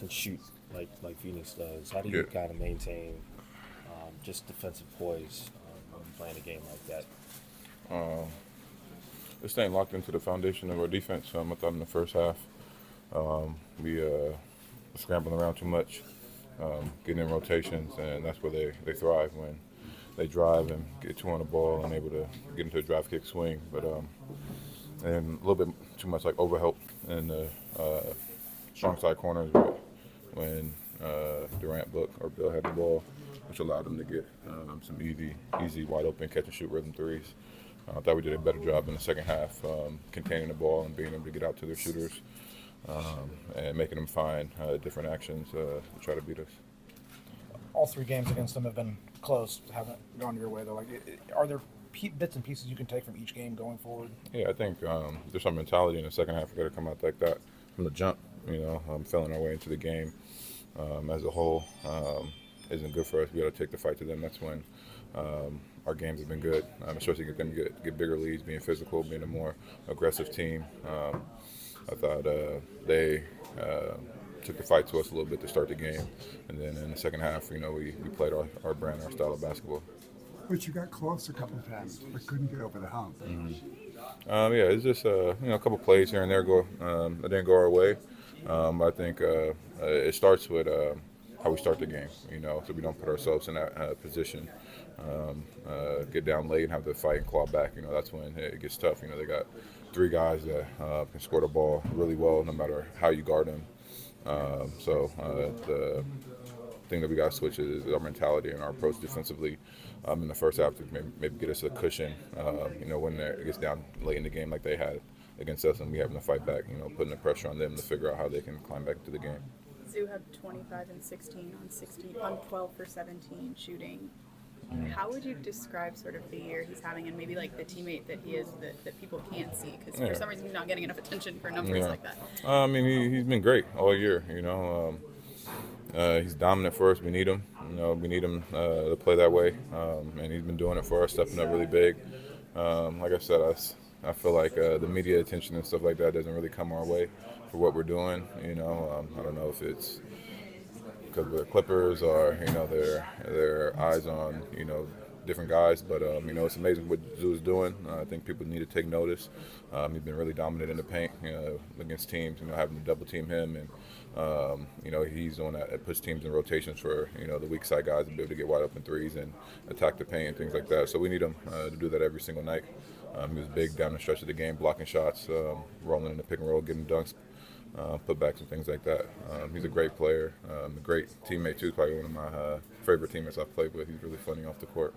and shoot like Phoenix does? How do Yeah. you kind of maintain just defensive poise when playing a game like that? Um, we're staying locked into the foundation of our defense. I thought in the first half we were scrambling around too much, getting in rotations, and that's where they thrive when they drive and get two on the ball and able to get into a drive kick swing. But and a little bit too much like overhelp in the strong side corners when Durant or Bill had the ball, which allowed them to get some easy, wide open catch and shoot rhythm threes. I thought we did a better job in the second half containing the ball and being able to get out to their shooters and making them find different actions to try to beat us. All three games against them have been close, haven't gone your way though. Are there bits and pieces you can take from each game going forward? Yeah, I think there's some mentality in the second half. We got to come out like that from the jump. Feeling our way into the game as a whole isn't good for us. We got to take the fight to them. That's when our games have been good, especially get them get bigger leads, being physical, being a more aggressive team. I thought they took the fight to us a little bit to start the game, and then in the second half, we played our brand, our style of basketball. But you got close a couple of times, but couldn't get over the hump. Yeah, it's just a couple plays here and there that didn't go our way. I think it starts with how we start the game. So we don't put ourselves in that position, get down late and have to fight and claw back. That's when it gets tough. They got three guys that can score the ball really well, no matter how you guard them. The thing that we got to switch is our mentality and our approach defensively in the first half to maybe get us a cushion, when it gets down late in the game like they had against us and we having to fight back, putting the pressure on them to figure out how they can climb back to the game. Zoo had 25 and 16 on 12 for 17 shooting. How would you describe sort of the year he's having and maybe like the teammate that he is that people can't see? Because for some reason he's not getting enough attention for numbers like that. He's been great all year, he's dominant for us. We need him. We need him to play that way, and he's been doing it for us, stepping up really big. Like I said, I feel like the media attention and stuff like that doesn't really come our way for what we're doing. I don't know if it's because we're Clippers or their eyes on different guys, but it's amazing what Zoo's doing. I think people need to take notice. He's been really dominant in the paint against teams. Having to double team him, and he's on that puts teams in rotations for the weak side guys to be able to get wide open threes and attack the paint and things like that. So we need him to do that every single night. He was big down the stretch of the game, blocking shots, rolling in the pick and roll, getting dunks, putbacks and things like that. He's a great player, a great teammate too. Probably one of my favorite teammates I've played with. He's really funny off the court.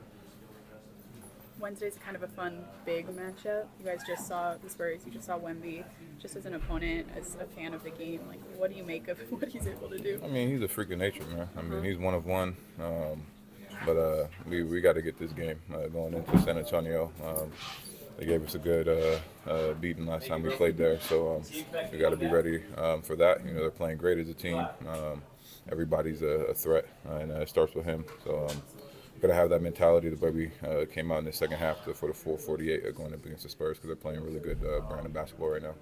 Wednesday's kind of a fun, big matchup. You guys just saw the Spurs. You just saw Wemby. Just as an opponent, as a fan of the game, like, what do you make of what he's able to do? He's a freak of nature, man. He's one of one. But we got to get this game going into San Antonio. They gave us a good beating last time we played there, so we got to be ready for that. They're playing great as a team. Everybody's a threat, and it starts with him. So got to have that mentality the way we came out in the second half for the full 48 going up against the Spurs because they're playing really good brand of basketball right now.